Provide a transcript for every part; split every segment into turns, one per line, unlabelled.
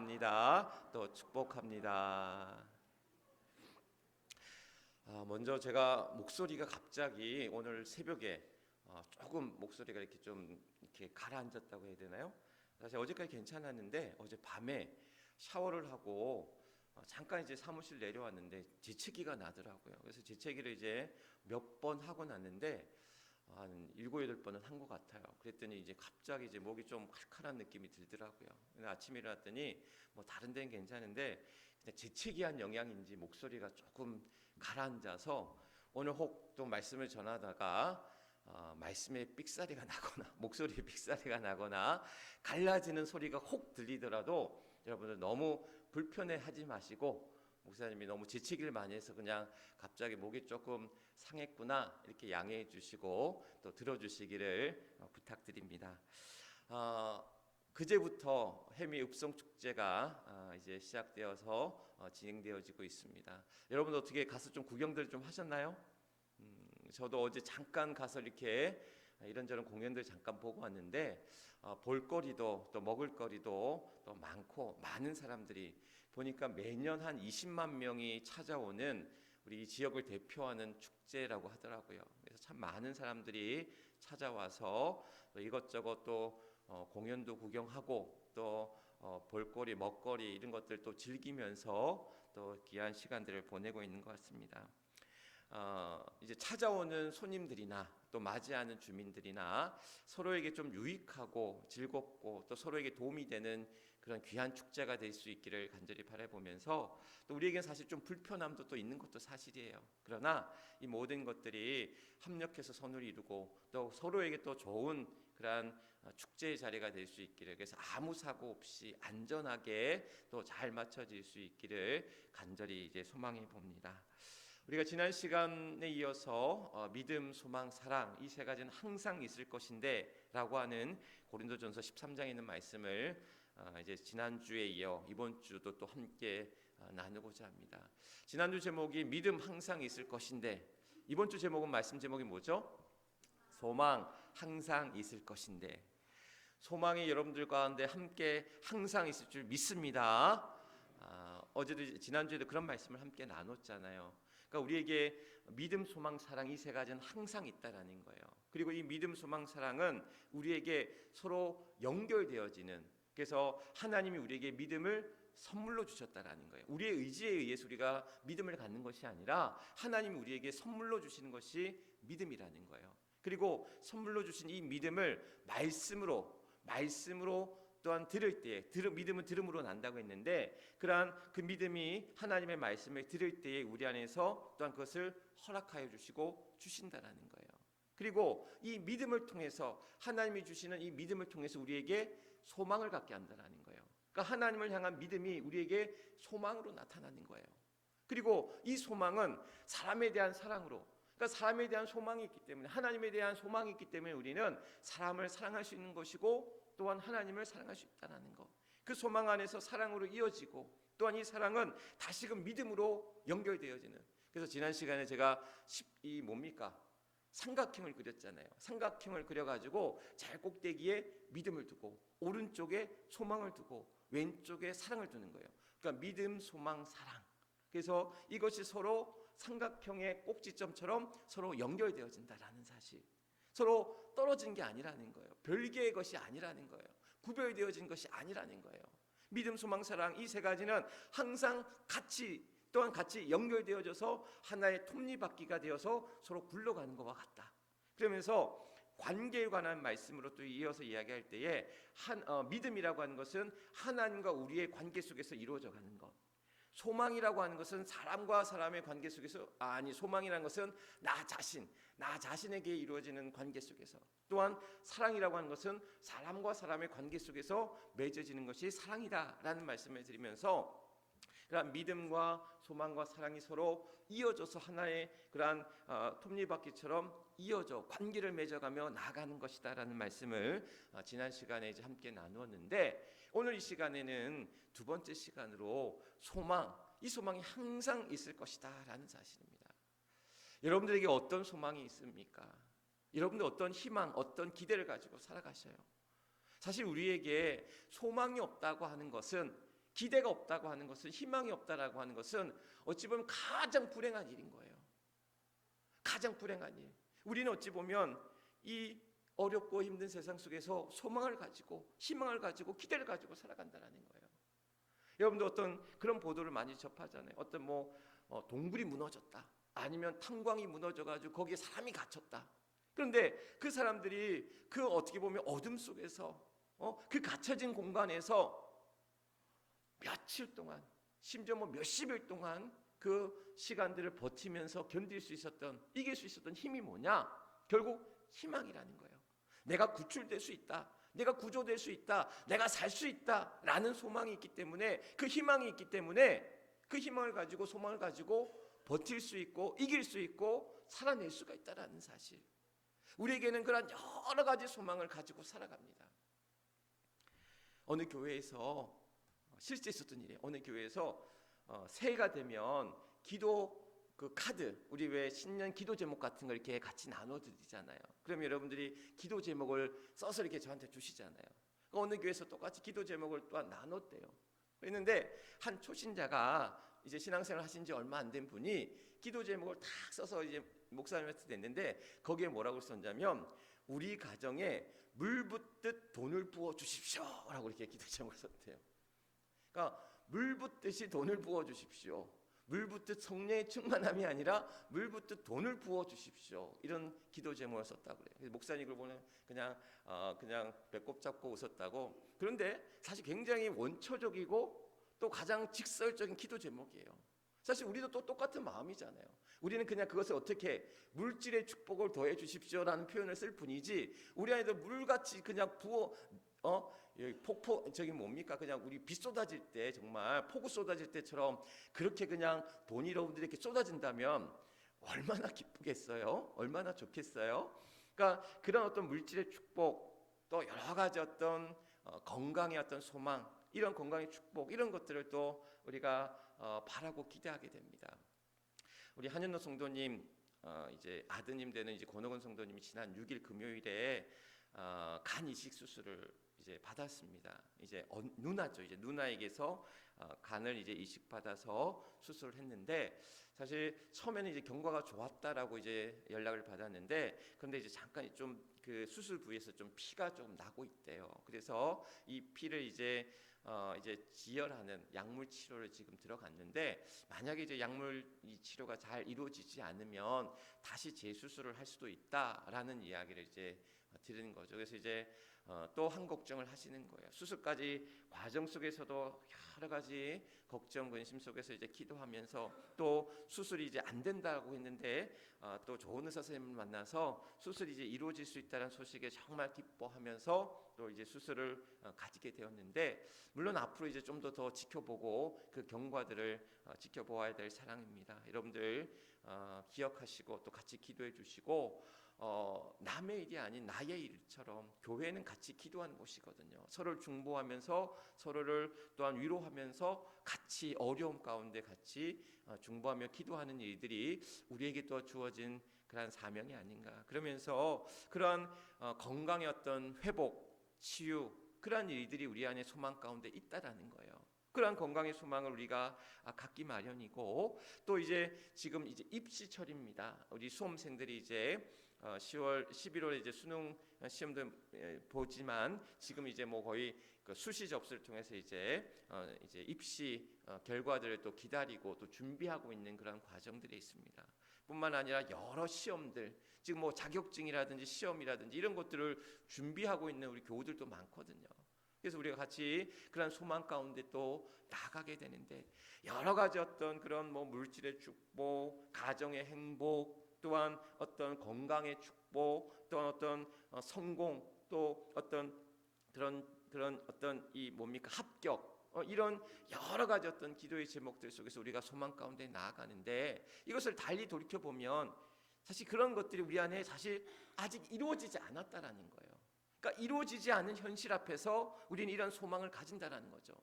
합니다. 또 축복합니다. 먼저 제가 목소리가 갑자기 오늘 새벽에 조금 목소리가 이렇게 좀 이렇게 가라앉았다고 해야 되나요? 사실 어제까지 괜찮았는데 어제 밤에 샤워를 하고 잠깐 이제 사무실 내려왔는데 재채기가 나더라고요. 그래서 재채기를 이제 몇 번 하고 났는데 한 7, 8번은 한 것 같아요. 그랬더니 이제 갑자기 이제 목이 좀 칼칼한 느낌이 들더라고요. 아침에 일어났더니 뭐 다른 데는 괜찮은데 그냥 재채기한 영향인지 목소리가 조금 가라앉아서 오늘 혹 또 말씀을 전하다가 말씀에 삑사리가 나거나 목소리에 삑사리가 나거나 갈라지는 소리가 혹 들리더라도 여러분들 너무 불편해하지 마시고, 목사님이 너무 재채기를 많이 해서 그냥 갑자기 목이 조금 상했구나 이렇게 양해해 주시고 또 들어주시기를 부탁드립니다. 그제부터 해미 읍성 축제가 이제 시작되어서 진행되어지고 있습니다. 여러분 어떻게 가서 좀 구경들 좀 하셨나요? 저도 어제 잠깐 가서 이렇게 이런저런 공연들 잠깐 보고 왔는데 볼거리도 또 먹을거리도 또 많고 많은 사람들이 보니까 매년 한 20만 명이 찾아오는 우리 이 지역을 대표하는 축제라고 하더라고요. 그래서 참 많은 사람들이 찾아와서 또 이것저것 또 공연도 구경하고 또 볼거리 먹거리 이런 것들 또 즐기면서 또 귀한 시간들을 보내고 있는 것 같습니다. 이제 찾아오는 손님들이나 또 맞이하는 주민들이나 서로에게 좀 유익하고 즐겁고 또 서로에게 도움이 되는 그런 귀한 축제가 될 수 있기를 간절히 바라보면서, 또 우리에겐 사실 좀 불편함도 또 있는 것도 사실이에요. 그러나 이 모든 것들이 합력해서 선을 이루고 또 서로에게 또 좋은 그러한 축제의 자리가 될 수 있기를, 그래서 아무 사고 없이 안전하게 또 잘 맞춰질 수 있기를 간절히 이제 소망해 봅니다. 우리가 지난 시간에 이어서 믿음, 소망, 사랑 이 세 가지는 항상 있을 것인데 라고 하는 고린도전서 13장에 있는 말씀을 이제 지난주에 이어 이번 주도 또 함께 나누고자 합니다. 지난주 제목이 믿음 항상 있을 것인데, 이번 주 제목은 말씀 제목이 뭐죠? 소망 항상 있을 것인데. 소망이 여러분들 가운데 함께 항상 있을 줄 믿습니다. 어제도 지난주에도 그런 말씀을 함께 나눴잖아요. 그러니까 우리에게 믿음, 소망, 사랑 이 세 가지는 항상 있다라는 거예요. 그리고 이 믿음, 소망, 사랑은 우리에게 서로 연결되어지는, 그래서 하나님이 우리에게 믿음을 선물로 주셨다라는 거예요. 우리의 의지에 의해서 우리가 믿음을 갖는 것이 아니라 하나님이 우리에게 선물로 주시는 것이 믿음이라는 거예요. 그리고 선물로 주신 이 믿음을 말씀으로 또한 들을 때에, 믿음은 들음으로 난다고 했는데, 그러한 그 믿음이 하나님의 말씀을 들을 때에 우리 안에서 또한 그것을 허락하여 주시고 주신다라는 거예요. 그리고 이 믿음을 통해서, 하나님이 주시는 이 믿음을 통해서 우리에게 소망을 갖게 한다라는 거예요. 그러니까 하나님을 향한 믿음이 우리에게 소망으로 나타나는 거예요. 그리고 이 소망은 사람에 대한 사랑으로, 그러니까 사람에 대한 소망이 있기 때문에, 하나님에 대한 소망이 있기 때문에 우리는 사람을 사랑할 수 있는 것이고 또한 하나님을 사랑할 수 있다는 것, 그 소망 안에서 사랑으로 이어지고 또한 이 사랑은 다시금 믿음으로 연결되어지는. 그래서 지난 시간에 제가 이 뭡니까? 삼각형을 그렸잖아요. 삼각형을 그려가지고 잘 꼭대기에 믿음을 두고 오른쪽에 소망을 두고 왼쪽에 사랑을 두는 거예요. 그러니까 믿음, 소망, 사랑. 그래서 이것이 서로 삼각형의 꼭지점처럼 서로 연결되어진다라는 사실, 서로 떨어진 게 아니라는 거예요. 별개의 것이 아니라는 거예요. 구별되어진 것이 아니라는 거예요. 믿음, 소망, 사랑 이 세 가지는 항상 같이, 또한 같이 연결되어져서 하나의 톱니바퀴가 되어서 서로 굴러가는 것과 같다. 그러면서 관계에 관한 말씀으로 또 이어서 이야기할 때에 믿음이라고 하는 것은 하나님과 우리의 관계 속에서 이루어져 가는 것, 소망이라고 하는 것은 사람과 사람의 관계 속에서, 소망이라는 것은 나 자신에게 이루어지는 관계 속에서, 또한 사랑이라고 하는 것은 사람과 사람의 관계 속에서 맺어지는 것이 사랑이다라는 말씀을 드리면서, 그러한 믿음과 소망과 사랑이 서로 이어져서 하나의 그러한 톱니바퀴처럼 이어져 관계를 맺어가며 나아가는 것이다라는 말씀을 지난 시간에 이제 함께 나누었는데, 오늘 이 시간에는 두 번째 시간으로 이 소망이 항상 있을 것이다라는 사실입니다. 여러분들에게 어떤 소망이 있습니까? 여러분들 어떤 희망, 어떤 기대를 가지고 살아가셔요? 사실 우리에게 소망이 없다고 하는 것은 기대가 없다고 하는 것은, 희망이 없다라고 하는 것은 어찌 보면 가장 불행한 일인 거예요. 가장 불행한 일. 우리는 어찌 보면 이 어렵고 힘든 세상 속에서 소망을 가지고, 희망을 가지고, 기대를 가지고 살아간다는 거예요. 여러분도 어떤 그런 보도를 많이 접하잖아요. 어떤 동굴이 무너졌다, 아니면 탄광이 무너져가지고 거기에 사람이 갇혔다. 그런데 그 사람들이 그 어떻게 보면 어둠 속에서 그 갇혀진 공간에서 며칠 동안, 심지어 몇십일 동안 그 시간들을 버티면서 견딜 수 있었던, 이길 수 있었던 힘이 뭐냐? 결국 희망이라는 거예요. 내가 구출될 수 있다, 내가 구조될 수 있다, 내가 살 수 있다 라는 소망이 있기 때문에, 그 희망이 있기 때문에 그 희망을 가지고, 소망을 가지고 버틸 수 있고, 이길 수 있고, 살아낼 수가 있다라는 사실. 우리에게는 그런 여러 가지 소망을 가지고 살아갑니다. 어느 교회에서 실제 있었던 일이에요. 어느 교회에서 새해가 되면 기도 그 카드, 우리 왜 신년 기도 제목 같은 걸 이렇게 같이 나눠드리잖아요. 그러면 여러분들이 기도 제목을 써서 이렇게 저한테 주시잖아요. 어느 교회에서 똑같이 기도 제목을 또한 나눴대요. 그랬는데 한 초신자가 이제 신앙생활 하신 지 얼마 안 된 분이 기도 제목을 딱 써서 이제 목사님한테 냈는데, 거기에 뭐라고 썼냐면, 우리 가정에 물 붓듯 돈을 부어 주십시오 라고 이렇게 기도 제목을 썼대요. 그러니까 물 붓듯이 돈을 부어 주십시오. 물 붓듯 성령의 충만함이 아니라 물 붓듯 돈을 부어 주십시오. 이런 기도 제목을 썼다고 그래요. 목사님 이걸 보면 그냥 배꼽 잡고 웃었다고. 그런데 사실 굉장히 원초적이고 또 가장 직설적인 기도 제목이에요. 사실 우리도 또 똑같은 마음이잖아요. 우리는 그냥 그것을 어떻게 물질의 축복을 더해 주십시오라는 표현을 쓸 뿐이지, 우리 안에도 물같이 그냥 부어 폭포 저기 뭡니까? 그냥 우리 비 쏟아질 때, 정말 폭우 쏟아질 때처럼 그렇게 그냥 돈이 여러분들이 이렇게 쏟아진다면 얼마나 기쁘겠어요? 얼마나 좋겠어요? 그러니까 그런 어떤 물질의 축복, 또 여러 가지 어떤 건강의 어떤 소망, 이런 건강의 축복, 이런 것들을 또 우리가 바라고 기대하게 됩니다. 우리 한현노 성도님, 이제 아드님 되는 이제 권호건 성도님이 지난 6일 금요일에 간 이식 수술을 이제 받았습니다. 이제 누나죠. 이제 누나에게서 간을 이제 이식받아서 수술을 했는데, 사실 처음에는 이제 경과가 좋았다라고 이제 연락을 받았는데, 그런데 이제 잠깐 좀 그 수술 부위에서 좀 피가 좀 나고 있대요. 그래서 이 피를 이제 지혈하는 약물 치료를 지금 들어갔는데, 만약에 이제 약물 이 치료가 잘 이루어지지 않으면 다시 재수술을 할 수도 있다라는 이야기를 이제 드리는 거죠. 그래서 이제 또 한 걱정을 하시는 거예요. 수술까지 과정 속에서도 여러 가지 걱정, 근심 속에서 이제 기도하면서, 또 수술이 이제 안 된다고 했는데 또 좋은 의사 선생님을 만나서 수술이 이제 이루어질 수 있다는 소식에 정말 기뻐하면서 또 이제 수술을 가지게 되었는데, 물론 앞으로 이제 좀 더 지켜보고 그 경과들을 지켜보아야 될 사랑입니다. 여러분들 기억하시고 또 같이 기도해 주시고, 남의 일이 아닌 나의 일처럼 교회는 같이 기도하는 곳이거든요. 서로를 중보하면서, 서로를 또한 위로하면서 같이 어려움 가운데 같이 중보하며 기도하는 일들이 우리에게 또 주어진 그러한 사명이 아닌가. 그러면서 그러한 건강의 어떤 회복, 치유, 그러한 일들이 우리 안에 소망 가운데 있다라는 거예요. 그러한 건강의 소망을 우리가 갖기 마련이고, 또 이제 지금 이제 입시철입니다. 우리 수험생들이 이제 10월, 11월에 이제 수능 시험도 보지만, 지금 이제 거의 그 수시 접수를 통해서 이제 입시 결과들을 또 기다리고 또 준비하고 있는 그런 과정들이 있습니다. 뿐만 아니라 여러 시험들, 지금 자격증이라든지 시험이라든지 이런 것들을 준비하고 있는 우리 교우들도 많거든요. 그래서 우리가 같이 그런 소망 가운데 또 나가게 되는데, 여러 가지 어떤 그런 물질의 축복, 가정의 행복, 또한 어떤 건강의 축복, 또한 어떤 성공, 또 어떤 그런 어떤 합격, 이런 여러 가지 어떤 기도의 제목들 속에서 우리가 소망 가운데 나아가는데, 이것을 달리 돌이켜 보면 사실 그런 것들이 우리 안에 사실 아직 이루어지지 않았다라는 거예요. 그러니까 이루어지지 않은 현실 앞에서 우리는 이런 소망을 가진다라는 거죠.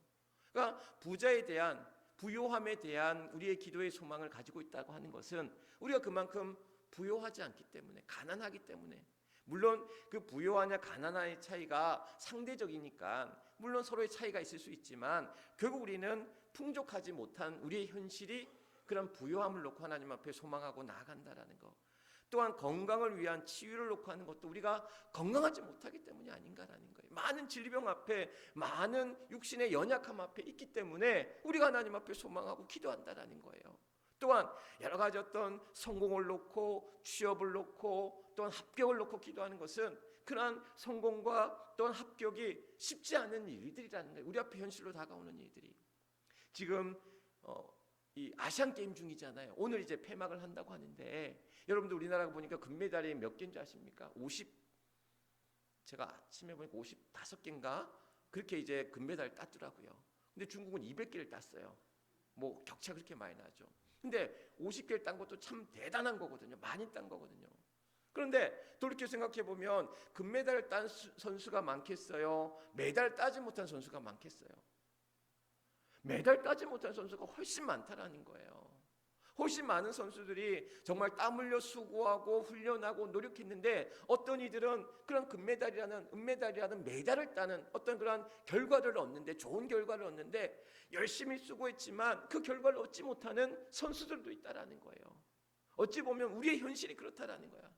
그러니까 부자에 대한, 부요함에 대한 우리의 기도의 소망을 가지고 있다고 하는 것은 우리가 그만큼 부요하지 않기 때문에, 가난하기 때문에, 물론 그 부요하냐 가난하냐의 차이가 상대적이니까 물론 서로의 차이가 있을 수 있지만 결국 우리는 풍족하지 못한 우리의 현실이 그런 부요함을 놓고 하나님 앞에 소망하고 나아간다라는 것. 또한 건강을 위한 치유를 놓고 하는 것도 우리가 건강하지 못하기 때문이 아닌가라는 거예요. 많은 질병 앞에, 많은 육신의 연약함 앞에 있기 때문에 우리가 하나님 앞에 소망하고 기도한다라는 거예요. 또한 여러 가지 어떤 성공을 놓고 취업을 놓고 또한 합격을 놓고 기도하는 것은 그러한 성공과 또한 합격이 쉽지 않은 일들이라는 거예요. 우리 앞에 현실로 다가오는 일들이. 지금 이 아시안 게임 중이잖아요. 오늘 이제 폐막을 한다고 하는데 여러분들 우리나라가 보니까 금메달이 몇 개인지 아십니까? 50, 제가 아침에 보니까 55개인가 그렇게 이제 금메달 땄더라고요. 근데 중국은 200개를 땄어요. 뭐 격차 그렇게 많이 나죠. 근데 50개를 딴 것도 참 대단한 거거든요. 많이 딴 거거든요. 그런데 돌이켜 생각해 보면 금메달을 딴 선수가 많겠어요? 메달 따지 못한 선수가 많겠어요? 메달 따지 못한 선수가 훨씬 많다라는 거예요. 훨씬 많은 선수들이 정말 땀 흘려 수고하고 훈련하고 노력했는데 어떤 이들은 그런 금메달이라는 은메달이라는 메달을 따는 어떤 그런 결과를 얻는데 좋은 결과를 얻는데 열심히 수고했지만 그 결과를 얻지 못하는 선수들도 있다라는 거예요. 어찌 보면 우리의 현실이 그렇다라는 거야.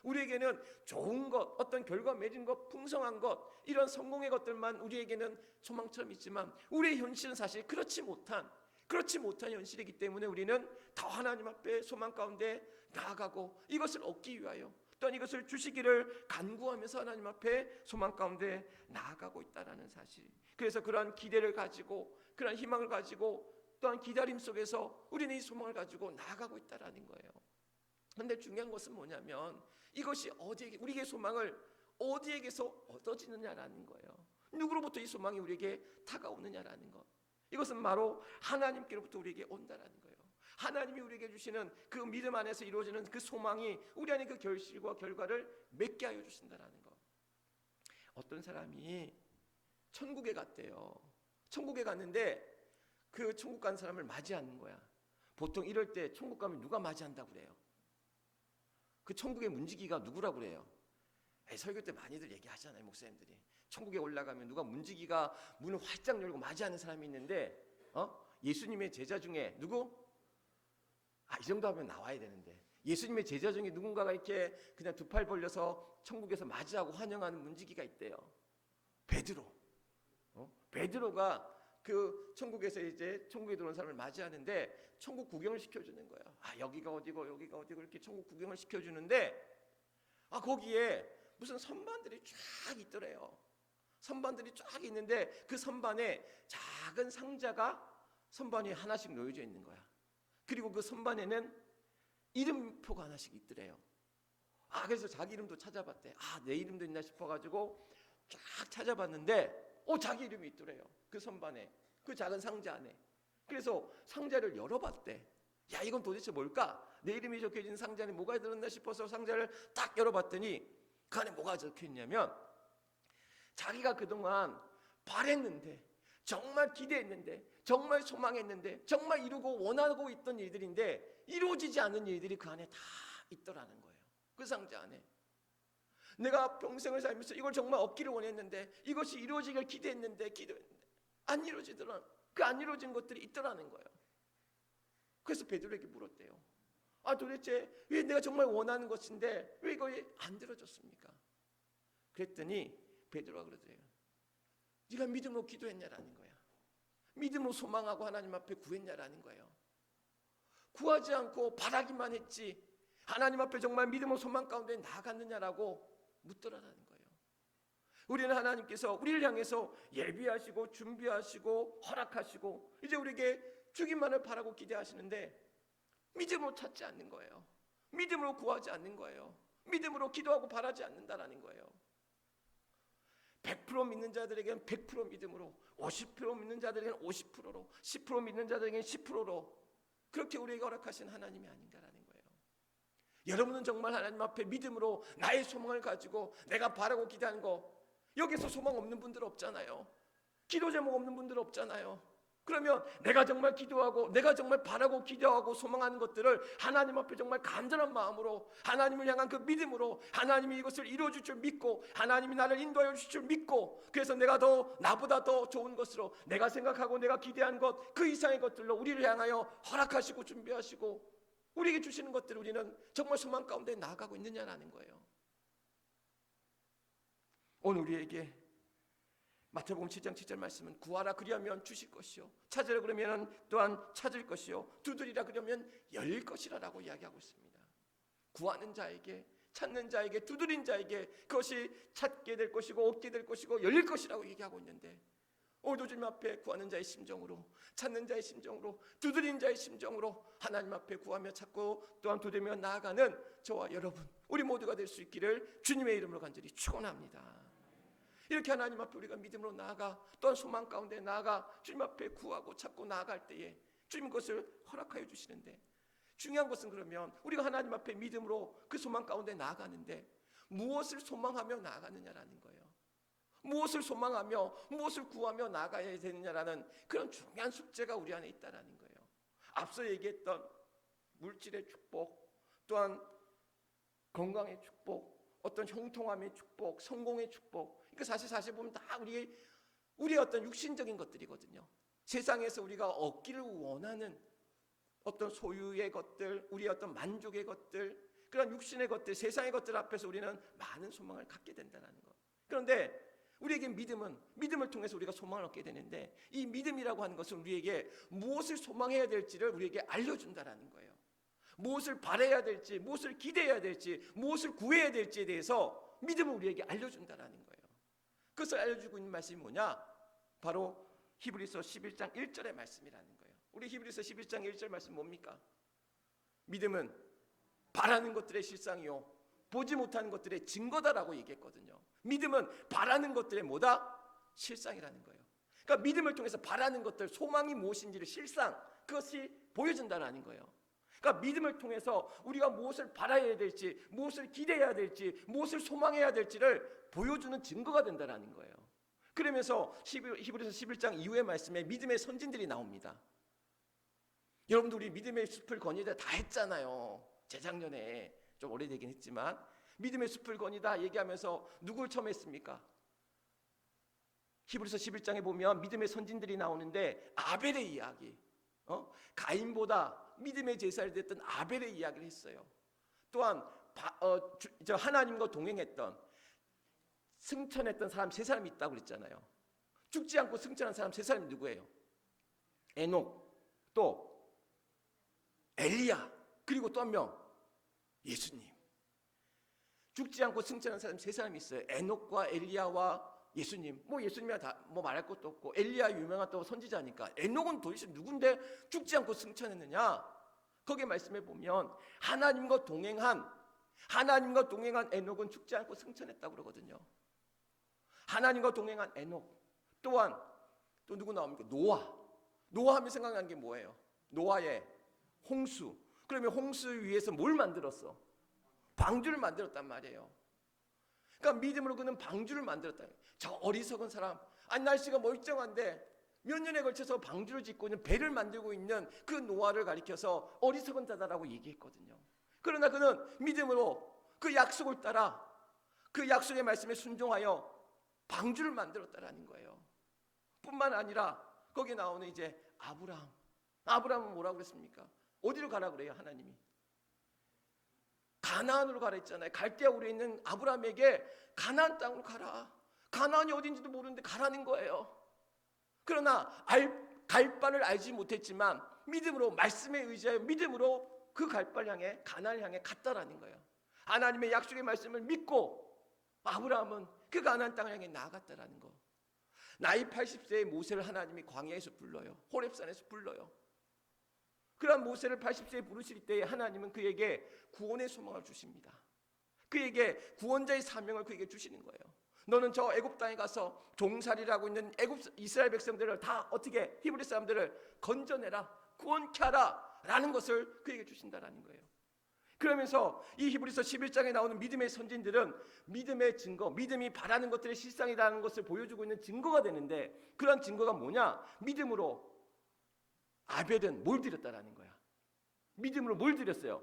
우리에게는 좋은 것, 어떤 결과 맺은 것, 풍성한 것, 이런 성공의 것들만 우리에게는 소망처럼 있지만 우리의 현실은 사실 그렇지 못한 현실이기 때문에 우리는 더 하나님 앞에 소망 가운데 나아가고 이것을 얻기 위하여 또한 이것을 주시기를 간구하면서 하나님 앞에 소망 가운데 나아가고 있다는 사실. 그래서 그러한 기대를 가지고 그러한 희망을 가지고 또한 기다림 속에서 우리는 이 소망을 가지고 나아가고 있다는 거예요. 그런데 중요한 것은 뭐냐면 이것이 우리에게 소망을 어디에게서 얻어지느냐라는 거예요. 누구로부터 이 소망이 우리에게 다가오느냐라는 것. 이것은 바로 하나님께로부터 우리에게 온다라는 거예요. 하나님이 우리에게 주시는 그 믿음 안에서 이루어지는 그 소망이 우리 안에 그 결실과 결과를 맺게 하여 주신다라는 것. 어떤 사람이 천국에 갔대요. 천국에 갔는데 그 천국 간 사람을 맞이하는 거야. 보통 이럴 때 천국 가면 누가 맞이한다고 그래요? 그 천국의 문지기가 누구라고 그래요? 설교 때 많이들 얘기하잖아요, 목사님들이. 천국에 올라가면 누가 문지기가 문을 활짝 열고 맞이하는 사람이 있는데 예수님의 제자 중에 누구? 이 정도 하면 나와야 되는데 예수님의 제자 중에 누군가가 이렇게 그냥 두 팔 벌려서 천국에서 맞이하고 환영하는 문지기가 있대요. 베드로. 베드로가 그 천국에서 이제 천국에 들어온 사람을 맞이하는데 천국 구경을 시켜주는 거예요. 여기가 어디고 여기가 어디고 이렇게 천국 구경을 시켜주는데 거기에 무슨 선반들이 쫙 있더래요. 선반들이 쫙 있는데 그 선반에 작은 상자가 선반에 하나씩 놓여져 있는 거야. 그리고 그 선반에는 이름표가 하나씩 있더래요. 그래서 자기 이름도 찾아봤대. 내 이름도 있나 싶어가지고 쫙 찾아봤는데 자기 이름이 있더래요. 그 선반에, 그 작은 상자 안에. 그래서 상자를 열어봤대. 이건 도대체 뭘까? 내 이름이 적혀진 상자 안에 뭐가 들었나 싶어서 상자를 딱 열어봤더니 그 안에 뭐가 적혀있냐면 자기가 그동안 바랬는데 정말 기대했는데 정말 소망했는데 정말 이루고 원하고 있던 일들인데 이루어지지 않은 일들이 그 안에 다 있더라는 거예요. 그 상자 안에. 내가 평생을 살면서 이걸 정말 얻기를 원했는데 이것이 이루어지길 기대했는데 안 이루어지더라. 그 안 이루어진 것들이 있더라는 거예요. 그래서 베드로에게 물었대요. 도대체 왜 내가 정말 원하는 것인데 왜 이거 안 들어졌습니까? 그랬더니 베드로가 그러더래요. 네가 믿음으로 기도했냐라는 거야. 믿음으로 소망하고 하나님 앞에 구했냐라는 거예요. 구하지 않고 바라기만 했지 하나님 앞에 정말 믿음으로 소망 가운데 나아갔느냐라고 묻더라는 거예요. 우리는 하나님께서 우리를 향해서 예비하시고 준비하시고 허락하시고 이제 우리에게 주기만을 바라고 기대하시는데 믿음으로 찾지 않는 거예요. 믿음으로 구하지 않는 거예요. 믿음으로 기도하고 바라지 않는다라는 거예요. 100% 믿는 자들에게는 100% 믿음으로, 50% 믿는 자들에게는 50%로, 10% 믿는 자들에게는 10%로 그렇게 우리에게 허락하신 하나님이 아닌가라는 거예요. 여러분은 정말 하나님 앞에 믿음으로 나의 소망을 가지고 내가 바라고 기대하는 거, 여기서 소망 없는 분들 없잖아요. 기도 제목 없는 분들 없잖아요. 그러면 내가 정말 기도하고 내가 정말 바라고 기도하고 소망하는 것들을 하나님 앞에 정말 간절한 마음으로 하나님을 향한 그 믿음으로 하나님이 이것을 이루어줄 줄 믿고 하나님이 나를 인도하여 주실 줄 믿고 그래서 내가 더 나보다 더 좋은 것으로 내가 생각하고 내가 기대한 것 그 이상의 것들로 우리를 향하여 허락하시고 준비하시고 우리에게 주시는 것들을 우리는 정말 소망 가운데 나아가고 있느냐라는 거예요. 오늘 우리에게 마태복음 7장 7절 말씀은 구하라 그리하면 주실 것이요 찾으라 그러면 또한 찾을 것이요 두드리라 그러면 열릴 것이라고 이야기하고 있습니다. 구하는 자에게 찾는 자에게 두드린 자에게 그것이 찾게 될 것이고 얻게 될 것이고 열릴 것이라고 얘기하고 있는데 오늘도 주님 앞에 구하는 자의 심정으로 찾는 자의 심정으로 두드린 자의 심정으로 하나님 앞에 구하며 찾고 또한 두드리며 나아가는 저와 여러분 우리 모두가 될 수 있기를 주님의 이름으로 간절히 축원합니다. 이렇게 하나님 앞에 우리가 믿음으로 나아가 또한 소망 가운데 나아가 주님 앞에 구하고 찾고 나아갈 때에 주님 그것을 허락하여 주시는데 중요한 것은 그러면 우리가 하나님 앞에 믿음으로 그 소망 가운데 나아가는데 무엇을 소망하며 나아가느냐라는 거예요. 무엇을 소망하며 무엇을 구하며 나아가야 되느냐라는 그런 중요한 숙제가 우리 안에 있다라는 거예요. 앞서 얘기했던 물질의 축복 또한 건강의 축복 어떤 형통함의 축복 성공의 축복 그러니까 사실 보면 다 우리의 어떤 육신적인 것들이거든요. 세상에서 우리가 얻기를 원하는 어떤 소유의 것들 우리의 어떤 만족의 것들 그런 육신의 것들 세상의 것들 앞에서 우리는 많은 소망을 갖게 된다는 거. 그런데 우리에게 믿음을 통해서 우리가 소망을 얻게 되는데 이 믿음이라고 하는 것은 우리에게 무엇을 소망해야 될지를 우리에게 알려준다는 거예요. 무엇을 바라야 될지 무엇을 기대해야 될지 무엇을 구해야 될지에 대해서 믿음을 우리에게 알려준다는 거예요. 그것을 알려주고 있는 말씀이 뭐냐? 바로 히브리서 11장 1절의 말씀이라는 거예요. 우리 히브리서 11장 1절 말씀 뭡니까? 믿음은 바라는 것들의 실상이요 보지 못하는 것들의 증거다라고 얘기했거든요. 믿음은 바라는 것들의 뭐다? 실상이라는 거예요. 그러니까 믿음을 통해서 바라는 것들 소망이 무엇인지를 실상 그것이 보여준다는 거예요. 그러니까 믿음을 통해서 우리가 무엇을 바라야 될지 무엇을 기대해야 될지 무엇을 소망해야 될지를 보여주는 증거가 된다는 거예요. 그러면서 히브리서 11장 이후의 말씀에 믿음의 선진들이 나옵니다. 여러분들 우리 믿음의 숲을 건의다 다 했잖아요. 재작년에 좀 오래되긴 했지만 믿음의 숲을 건의다 얘기하면서 누굴 처음 했습니까? 히브리서 11장에 보면 믿음의 선진들이 나오는데 아벨의 이야기 가인보다 믿음의 제사를 드렸던 아벨의 이야기를 했어요. 또한 하나님과 동행했던 승천했던 사람 세 사람이 있다고 그랬잖아요. 죽지 않고 승천한 사람 세 사람이 누구예요? 에녹, 또 엘리야, 그리고 또 한 명 예수님. 죽지 않고 승천한 사람 세 사람이 있어요. 에녹과 엘리야와 예수님. 예수님이야 다 말할 것도 없고 엘리야 유명한 또 선지자니까. 에녹은 도대체 누군데 죽지 않고 승천했느냐? 거기에 말씀해 보면 하나님과 동행한 에녹은 죽지 않고 승천했다고 그러거든요. 하나님과 동행한 에녹. 또한 또 누구 나옵니까? 노아 하면 생각나는 게 뭐예요? 노아의 홍수. 그러면 홍수 위에서 뭘 만들었어? 방주를 만들었단 말이에요. 그러니까 믿음으로 그는 방주를 만들었다. 저 어리석은 사람, 날씨가 멀쩡한데 몇 년에 걸쳐서 방주를 짓고 있는 배를 만들고 있는 그 노아를 가리켜서 어리석은 자다라고 얘기했거든요. 그러나 그는 믿음으로 그 약속을 따라 그 약속의 말씀에 순종하여 방주를 만들었다라는 거예요. 뿐만 아니라 거기에 나오는 이제 아브라함은 뭐라고 그랬습니까? 어디로 가라 그래요? 하나님이 가나안으로 가라 했잖아요. 갈대아 우리에 있는 아브라함에게 가나안 땅으로 가라. 가나안이 어딘지도 모르는데 가라는 거예요. 그러나 갈 바를 알지 못했지만 믿음으로 말씀에 의지하여 믿음으로 그 갈 바를 향해 가나안을 향해 갔다라는 거예요. 하나님의 약속의 말씀을 믿고 아브라함은 그 가나안 땅을 향해 나아갔다라는 거. 나이 80세의 모세를 하나님이 광야에서 불러요. 호렙산에서 불러요. 그러한 모세를 80세에 부르실 때에 하나님은 그에게 구원의 소망을 주십니다. 그에게 구원자의 사명을 그에게 주시는 거예요. 너는 저 애굽 땅에 가서 종살이라고 있는 이스라엘 백성들을 다 어떻게 히브리 사람들을 건져내라, 구원케 하라 라는 것을 그에게 주신다라는 거예요. 그러면서 이 히브리서 11장에 나오는 믿음의 선진들은 믿음의 증거, 믿음이 바라는 것들의 실상이라는 것을 보여주고 있는 증거가 되는데, 그런 증거가 뭐냐? 믿음으로 아벨은 뭘 드렸다라는 거야? 믿음으로 뭘 드렸어요?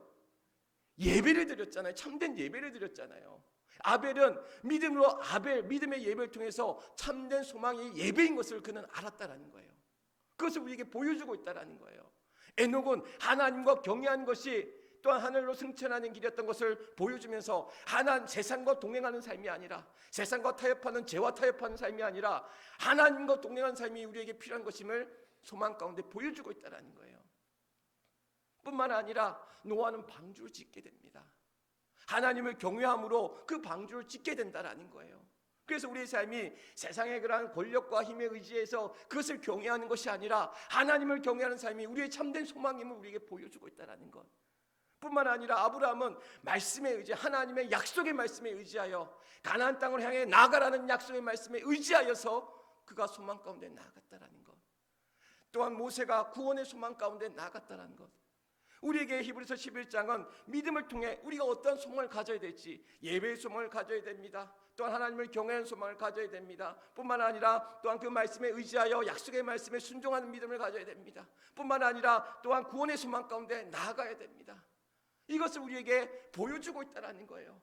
예배를 드렸잖아요. 참된 예배를 드렸잖아요. 아벨은 믿음으로 믿음의 예배를 통해서 참된 소망이 예배인 것을 그는 알았다라는 거예요. 그것을 우리에게 보여주고 있다라는 거예요. 에녹은 하나님과 경외하는 것이 또한 하늘로 승천하는 길이었던 것을 보여주면서 세상과 동행하는 삶이 아니라, 세상과 타협하는, 죄와 타협하는 삶이 아니라 하나님과 동행하는 삶이 우리에게 필요한 것임을 소망 가운데 보여주고 있다는 거예요. 뿐만 아니라 노아는 방주를 짓게 됩니다. 하나님을 경외함으로 그 방주를 짓게 된다는 거예요. 그래서 우리의 삶이 세상의 그러한 권력과 힘에 의지해서 그것을 경외하는 것이 아니라 하나님을 경외하는 삶이 우리의 참된 소망임을 우리에게 보여주고 있다는 것. 뿐만 아니라 아브라함은 말씀에 의지, 하나님의 약속의 말씀에 의지하여 가나안 땅을 향해 나아가라는 약속의 말씀에 의지하여서 그가 소망 가운데 나아갔다는 것. 또한 모세가 구원의 소망 가운데 나아갔다는 것. 우리에게 히브리서 11장은 믿음을 통해 우리가 어떤 소망을 가져야 될지, 예배의 소망을 가져야 됩니다. 또한 하나님을 경외하는 소망을 가져야 됩니다. 뿐만 아니라 또한 그 말씀에 의지하여 약속의 말씀에 순종하는 믿음을 가져야 됩니다. 뿐만 아니라 또한 구원의 소망 가운데 나아가야 됩니다. 이것을 우리에게 보여주고 있다는 거예요.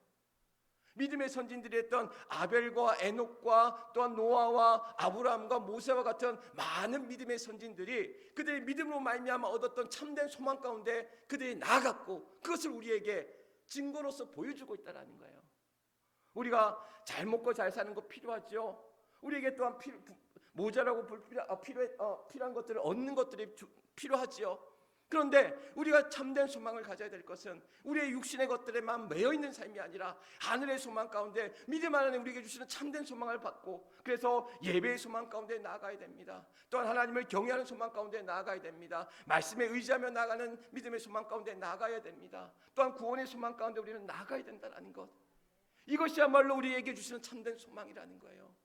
믿음의 선진들이 했던 아벨과 에녹과 또한 노아와 아브라함과 모세와 같은 많은 믿음의 선진들이 그들의 믿음으로 말미암아 얻었던 참된 소망 가운데 그들이 나아갔고, 그것을 우리에게 증거로서 보여주고 있다는 거예요. 우리가 잘 먹고 잘 사는 거 필요하죠. 우리에게 또한 모자라고 필요한 것들을 얻는 것들이 필요하지요. 그런데 우리가 참된 소망을 가져야 될 것은 우리의 육신의 것들에만 매여 있는 삶이 아니라 하늘의 소망 가운데 믿음 하나님 우리에게 주시는 참된 소망을 받고, 그래서 예배의 소망 가운데 나아가야 됩니다. 또한 하나님을 경외하는 소망 가운데 나아가야 됩니다. 말씀에 의지하며 나아가는 믿음의 소망 가운데 나아가야 됩니다. 또한 구원의 소망 가운데 우리는 나아가야 된다는 것. 이것이야말로 우리에게 주시는 참된 소망이라는 거예요.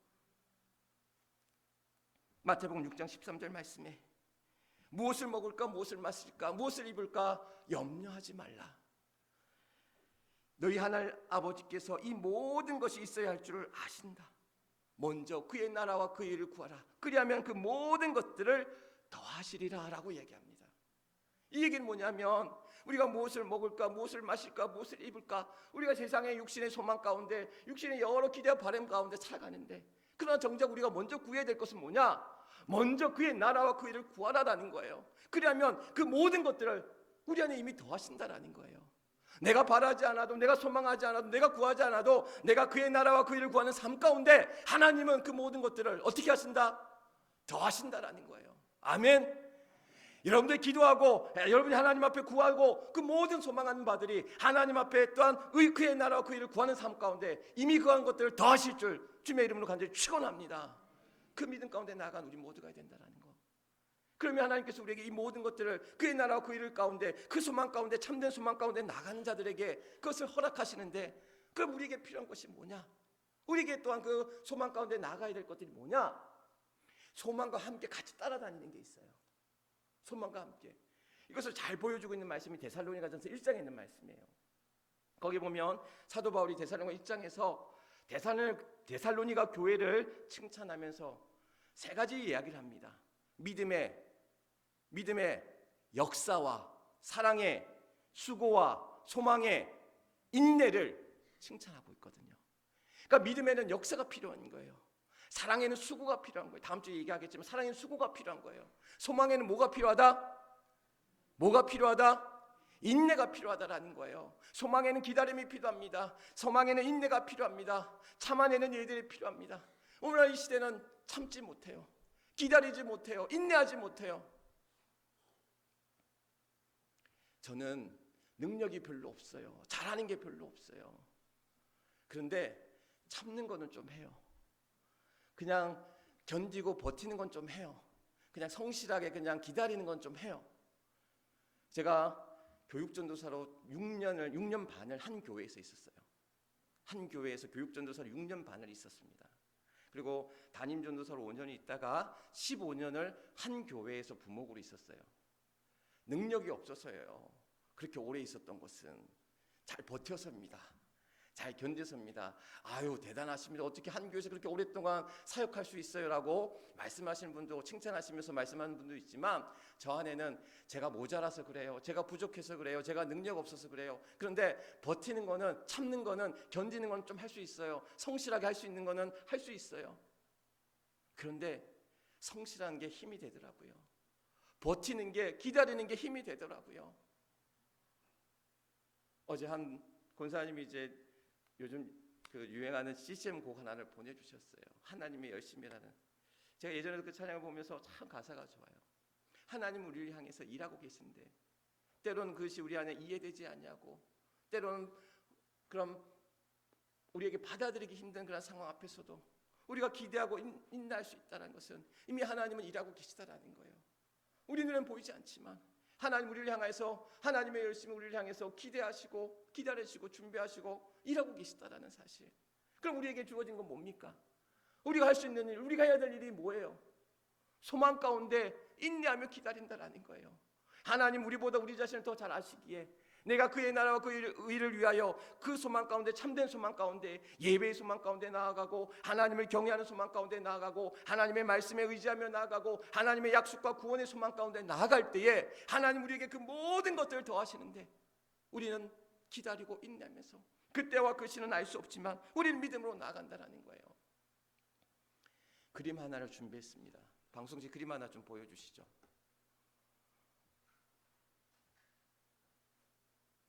마태복음 6장 13절 말씀에 무엇을 먹을까, 무엇을 마실까, 무엇을 입을까 염려하지 말라. 너희 하늘 아버지께서 이 모든 것이 있어야 할 줄을 아신다. 먼저 그의 나라와 그의 일을 구하라. 그리하면 그 모든 것들을 더하시리라 라고 얘기합니다. 이 얘기는 뭐냐면 우리가 무엇을 먹을까, 무엇을 마실까, 무엇을 입을까, 우리가 세상의 육신의 소망 가운데, 육신의 여러 기대와 바람 가운데 살아가는데, 그러나 정작 우리가 먼저 구해야 될 것은 뭐냐? 먼저 그의 나라와 그 일을 구하라라는 거예요. 그러면 그 모든 것들을 우리 안에 이미 더하신다라는 거예요. 내가 바라지 않아도, 내가 소망하지 않아도, 내가 구하지 않아도 내가 그의 나라와 그 일을 구하는 삶 가운데 하나님은 그 모든 것들을 어떻게 하신다? 더하신다라는 거예요. 아멘. 여러분들이 기도하고 여러분이 하나님 앞에 구하고 그 모든 소망하는 바들이 하나님 앞에 또한 그의 나라와 그 일을 구하는 삶 가운데 이미 그한 것들을 더하실 줄 주님의 이름으로 간절히 축원합니다. 그 믿음 가운데 나아간 우리 모두가 된다는 거. 그러면 하나님께서 우리에게 이 모든 것들을 그의 나라와 그 일을 가운데, 그 소망 가운데, 참된 소망 가운데 나가는 자들에게 그것을 허락하시는데, 그럼 우리에게 필요한 것이 뭐냐? 우리에게 또한 그 소망 가운데 나가야 될 것들이 뭐냐? 소망과 함께 같이 따라다니는 게 있어요. 소망과 함께. 이것을 잘 보여주고 있는 말씀이 데살로니가전서 1장에 있는 말씀이에요. 거기 보면 사도 바울이 데살로니가 1장에서 데살로니가 교회를 칭찬하면서 세 가지 이야기를 합니다. 믿음의 역사와 사랑의 수고와 소망의 인내를 칭찬하고 있거든요. 그러니까 믿음에는 역사가 필요한 거예요. 사랑에는 수고가 필요한 거예요. 다음 주에 얘기하겠지만 사랑에는 수고가 필요한 거예요. 소망에는 뭐가 필요하다? 뭐가 필요하다? 인내가 필요하다라는 거예요. 소망에는 기다림이 필요합니다. 소망에는 인내가 필요합니다. 참아내는 일들이 필요합니다. 오늘날 이 시대는 참지 못해요. 기다리지 못해요. 인내하지 못해요. 저는 능력이 별로 없어요. 잘하는 게 별로 없어요. 그런데 참는 거는 좀 해요. 그냥 견디고 버티는 건 좀 해요. 그냥 성실하게 그냥 기다리는 건 좀 해요. 제가 교육전도사로 6년 반을 한 교회에서 있었어요. 한 교회에서 교육전도사로 6년 반을 있었습니다. 그리고 담임전도사로 5년이 있다가 15년을 한 교회에서 부목으로 있었어요. 능력이 없어서예요. 그렇게 오래 있었던 것은 잘 버텨서입니다. 잘 견디섭니다. 아유 대단하십니다. 어떻게 한 교회에서 그렇게 오랫동안 사역할 수 있어요? 라고 말씀하시는 분도, 칭찬하시면서 말씀하는 분도 있지만, 저 안에는 제가 모자라서 그래요, 제가 부족해서 그래요, 제가 능력 없어서 그래요. 그런데 버티는 거는, 참는 거는, 견디는 건 좀 할 수 있어요. 성실하게 할 수 있는 거는 할 수 있어요. 그런데 성실한 게 힘이 되더라고요. 버티는 게, 기다리는 게 힘이 되더라고요. 어제 한 권사님이 이제 요즘 그 유행하는 CCM 곡 하나를 보내주셨어요. 하나님의 열심이라는. 제가 예전에도 그 찬양을 보면서 참 가사가 좋아요. 하나님은 우리를 향해서 일하고 계신데 때로는 그것이 우리 안에 이해되지 않냐고, 때로는 그럼 우리에게 받아들이기 힘든 그런 상황 앞에서도 우리가 기대하고 인내할 수 있다는 것은 이미 하나님은 일하고 계시다라는 거예요. 우리 눈에는 보이지 않지만 하나님 우리를 향해서, 하나님의 열심히 우리를 향해서 기대하시고 기다리시고 준비하시고 일하고 계시다라는 사실. 그럼 우리에게 주어진 건 뭡니까? 우리가 할 수 있는 일, 우리가 해야 될 일이 뭐예요? 소망 가운데 인내하며 기다린다라는 거예요. 하나님 우리보다 우리 자신을 더 잘 아시기에 내가 그의 나라와 그의 의를 위하여 그 소망 가운데, 참된 소망 가운데, 예배의 소망 가운데 나아가고, 하나님을 경외하는 소망 가운데 나아가고, 하나님의 말씀에 의지하며 나아가고, 하나님의 약속과 구원의 소망 가운데 나아갈 때에 하나님 우리에게 그 모든 것들을 더하시는데 우리는 기다리고 인내하면서, 그때와 그 시는 알 수 없지만 우리는 믿음으로 나아간다라는 거예요. 그림 하나를 준비했습니다. 방송실 그림 하나 좀 보여주시죠.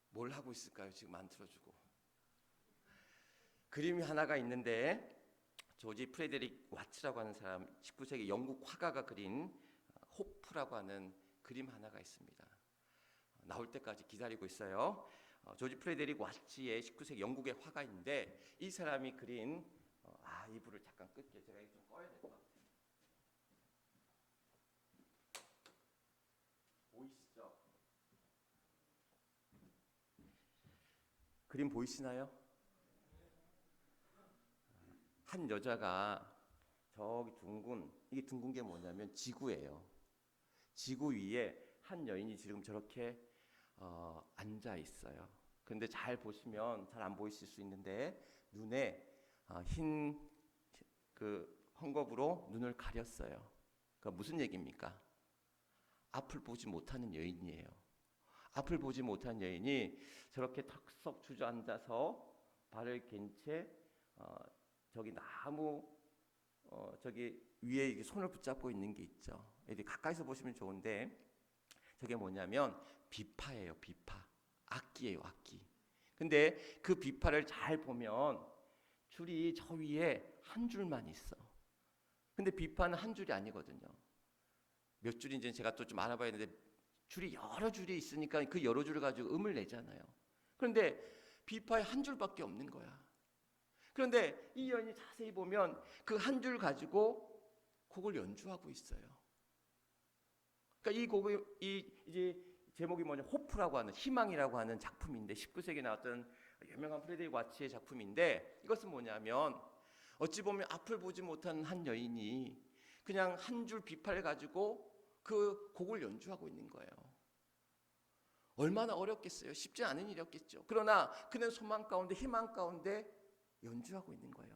뭘 하고 있을까요? 지금 안 틀어주고. 그림이 하나가 있는데, 조지 프레데릭 와츠라고 하는 사람, 19세기 영국 화가가 그린 호프라고 하는 그림 하나가 있습니다. 나올 때까지 기다리고 있어요. 조지 프레데릭 와츠의 19세기 영국의 화가인데, 이 사람이 그린 이 불을 잠깐 끌게요. 제가 이거 좀 꺼야 될 것 같아요. 보이시죠? 그림 보이시나요? 한 여자가 저기 둥근, 이게 둥근 게 뭐냐면 지구예요. 지구 위에 한 여인이 지금 저렇게 앉아 있어요. 그런데 잘 보시면 잘 안 보이실 수 있는데, 눈에 흰 그 헝겊으로 눈을 가렸어요. 그러니까 무슨 얘기입니까? 앞을 보지 못하는 여인이에요. 앞을 보지 못한 여인이 저렇게 턱썩 주저앉아서 발을 갠 채 저기 나무 저기 위에 손을 붙잡고 있는 게 있죠. 가까이서 보시면 좋은데, 저게 뭐냐면 비파예요. 비파. 악기예요. 악기. 근데 그 비파를 잘 보면 줄이 저 위에 한 줄만 있어. 근데 비파는 한 줄이 아니거든요. 몇 줄인지는 제가 또 좀 알아봐야 되는데, 줄이 여러 줄이 있으니까 그 여러 줄을 가지고 음을 내잖아요. 그런데 비파에 한 줄밖에 없는 거야. 그런데 이 여인이 자세히 보면 그 한 줄 가지고 곡을 연주하고 있어요. 그러니까 이 곡이 이제 제목이 뭐냐, 호프라고 하는, 희망이라고 하는 작품인데, 19세기에 나왔던 유명한 프레데릭 와츠의 작품인데, 이것은 뭐냐면 어찌 보면 앞을 보지 못한 한 여인이 그냥 한 줄 비파를 가지고 그 곡을 연주하고 있는 거예요. 얼마나 어렵겠어요. 쉽지 않은 일이었겠죠. 그러나 그는 소망 가운데, 희망 가운데 연주하고 있는 거예요.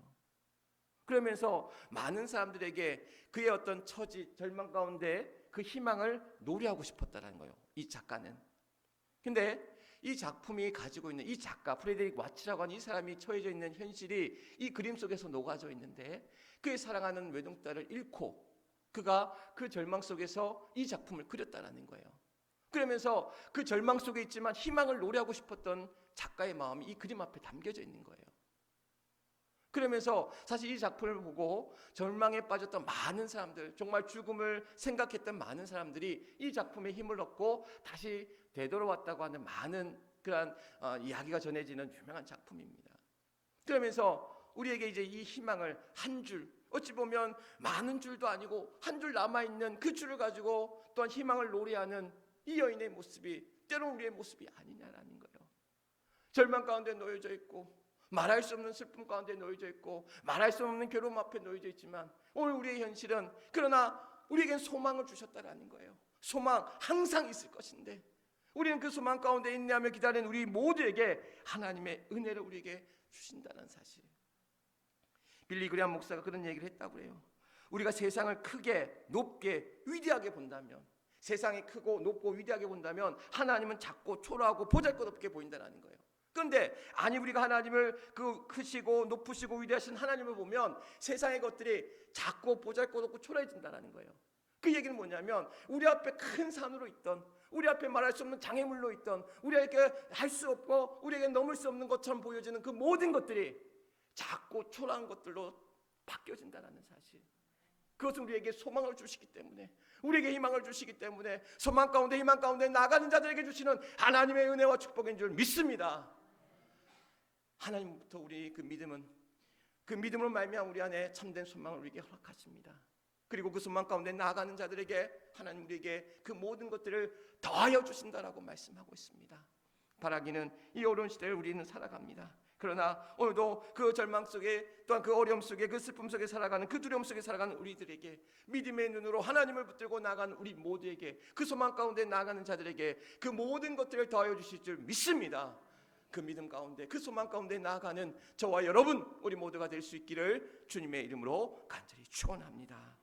그러면서 많은 사람들에게 그의 어떤 처지, 절망 가운데 그 희망을 노래하고 싶었다는 거예요. 이 작가는. 근데 이 작품이 가지고 있는, 이 작가 프레데릭 와츠라고 하는 이 사람이 처해져 있는 현실이 이 그림 속에서 녹아져 있는데, 그의 사랑하는 외동딸을 잃고 그가 그 절망 속에서 이 작품을 그렸다라는 거예요. 그러면서 그 절망 속에 있지만 희망을 노래하고 싶었던 작가의 마음이 이 그림 앞에 담겨져 있는 거예요. 그러면서 사실 이 작품을 보고 절망에 빠졌던 많은 사람들, 정말 죽음을 생각했던 많은 사람들이 이 작품에 힘을 얻고 다시 되돌아왔다고 하는 많은 그런 이야기가 전해지는 유명한 작품입니다. 그러면서 우리에게 이제 이 희망을 한 줄, 어찌 보면 많은 줄도 아니고 한 줄 남아있는 그 줄을 가지고 또한 희망을 노래하는 이 여인의 모습이 때로는 우리의 모습이 아니냐라는 거예요. 절망 가운데 놓여져 있고, 말할 수 없는 슬픔 가운데 놓여져 있고, 말할 수 없는 괴로움 앞에 놓여져 있지만, 오늘 우리의 현실은, 그러나 우리에겐 소망을 주셨다라는 거예요. 소망 항상 있을 것인데, 우리는 그 소망 가운데 인내하며 기다리는 우리 모두에게 하나님의 은혜를 우리에게 주신다는 사실. 빌리 그레이엄 목사가 그런 얘기를 했다고 그래요. 우리가 세상을 크게 높게 위대하게 본다면, 세상이 크고 높고 위대하게 본다면 하나님은 작고 초라하고 보잘것없게 보인다는 거예요. 그런데 아니, 우리가 하나님을 그 크시고 높으시고 위대하신 하나님을 보면 세상의 것들이 작고 보잘것없고 초라해진다는 거예요. 그 얘기는 뭐냐면 우리 앞에 큰 산으로 있던, 우리 앞에 말할 수 없는 장애물로 있던, 우리에게 할 수 없고 우리에게 넘을 수 없는 것처럼 보여지는 그 모든 것들이 작고 초라한 것들로 바뀌어진다는 사실. 그것은 우리에게 소망을 주시기 때문에, 우리에게 희망을 주시기 때문에, 소망 가운데 희망 가운데 나가는 자들에게 주시는 하나님의 은혜와 축복인 줄 믿습니다. 하나님부터 우리 그 믿음으로 말미암아 우리 안에 참된 소망을 우리에게 허락하십니다. 그리고 그 소망 가운데 나아가는 자들에게 하나님 우리에게 그 모든 것들을 더하여 주신다라고 말씀하고 있습니다. 바라기는 이 어려운 시대를 우리는 살아갑니다. 그러나 오늘도 그 절망 속에, 또한 그 어려움 속에, 그 슬픔 속에 살아가는, 그 두려움 속에 살아가는 우리들에게 믿음의 눈으로 하나님을 붙들고 나가는 우리 모두에게, 그 소망 가운데 나가는 자들에게 그 모든 것들을 더하여 주실 줄 믿습니다. 그 믿음 가운데, 그 소망 가운데 나아가는 저와 여러분 우리 모두가 될 수 있기를 주님의 이름으로 간절히 축원합니다.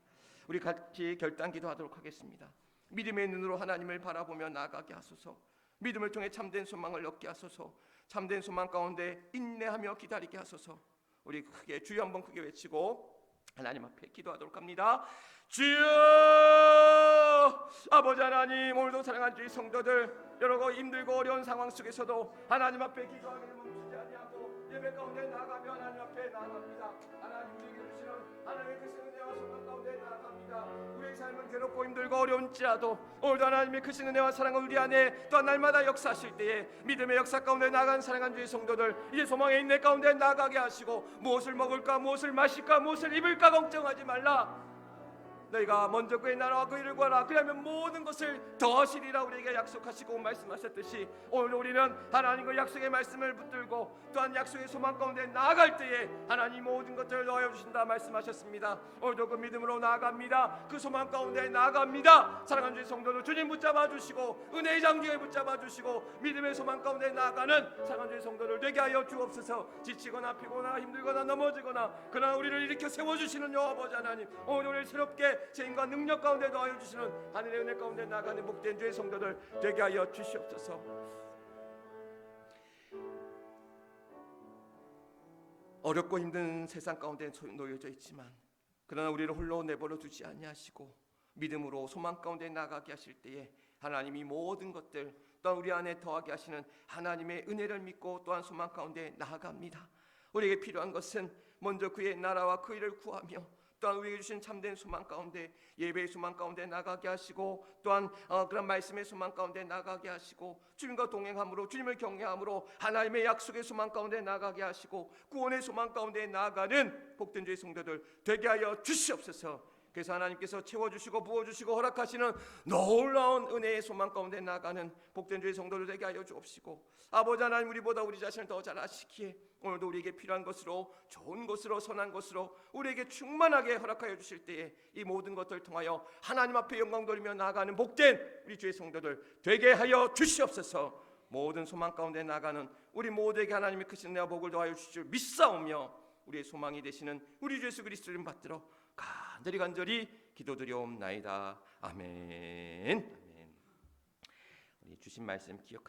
우리 같이 결단 기도하도록 하겠습니다. 믿음의 눈으로 하나님을 바라보며 나아가게 하소서. 믿음을 통해 참된 소망을 얻게 하소서. 참된 소망 가운데 인내하며 기다리게 하소서. 우리 크게 주여 한번 크게 외치고 하나님 앞에 기도하도록 합니다. 주여! 아버지 하나님, 오늘도 사랑하는 주의 성도들, 여러 가지 힘들고 어려운 상황 속에서도 하나님 앞에 기도하기를 멈추지 아니하고 예배 가운데 나아가며 하나님 앞에 나아갑니다. 하나님 우리에게 주시는 하나님의 그 은혜와 소망 가운데 나아갑니다. 우리의 삶은 괴롭고 힘들고 어려운지라도 오늘도 하나님의 크신 은혜와 사랑을 우리 안에 또한 날마다 역사하실 때에 믿음의 역사 가운데 나아간 사랑하는 주의 성도들, 이제 소망의 인내 가운데 나아가게 하시고 무엇을 먹을까, 무엇을 마실까, 무엇을 입을까 걱정하지 말라. 너희가 먼저 그의 나라와 그 일을 구하라. 그러면 모든 것을 더하시리라 우리에게 약속하시고 말씀하셨듯이, 오늘 우리는 하나님의 약속의 말씀을 붙들고 또한 약속의 소망 가운데 나아갈 때에 하나님 모든 것들을 더하여 주신다 말씀하셨습니다. 오늘도 그 믿음으로 나아갑니다. 그 소망 가운데 나아갑니다. 사랑하는 주의 성도들, 주님 붙잡아 주시고 은혜의 장기에 붙잡아 주시고 믿음의 소망 가운데 나아가는 사랑하는 주의 성도들 되게 하여 주옵소서. 지치거나 피곤하거나 힘들거나 넘어지거나 그러나 우리를 일으켜 세워주시는 여호와 아버지 하나님, 오늘 우리를 새롭게 죄인과 능력 가운데 더하여 주시는 하늘의 은혜 가운데 나가는 복된 주의 성도들 되게 하여 주시옵소서. 어렵고 힘든 세상 가운데 놓여져 있지만 그러나 우리를 홀로 내버려 두지 아니하시고 믿음으로 소망 가운데 나가게 하실 때에 하나님이 모든 것들 또한 우리 안에 더하게 하시는 하나님의 은혜를 믿고 또한 소망 가운데 나아갑니다. 우리에게 필요한 것은 먼저 그의 나라와 그 일을 구하며 또한 우리에게 주신 참된 소망 가운데, 예배의 소망 가운데 나가게 하시고 또한 그런 말씀의 소망 가운데 나가게 하시고 주님과 동행함으로, 주님을 경외함으로 하나님의 약속의 소망 가운데 나가게 하시고 구원의 소망 가운데 나아가는 복된 주의 성도들 되게 하여 주시옵소서. 그래서 하나님께서 채워주시고 부어주시고 허락하시는 놀라운 은혜의 소망 가운데 나가는 복된 주의 성도들 되게 하여 주옵시고, 아버지 하나님, 우리보다 우리 자신을 더 잘 아시기에 오늘도 우리에게 필요한 것으로, 좋은 것으로, 선한 것으로 우리에게 충만하게 허락하여 주실 때에 이 모든 것들을 통하여 하나님 앞에 영광 돌리며 나아가는 복된 우리 주의 성도들 되게 하여 주시옵소서. 모든 소망 가운데 나가는 우리 모두에게 하나님의 크신 은혜와 복을 더하여 주실 줄 믿사오며 우리의 소망이 되시는 우리 주 예수 그리스도를 받들어 간절히 기도드리옵나이다. 아멘. 우리 주신 말씀 기억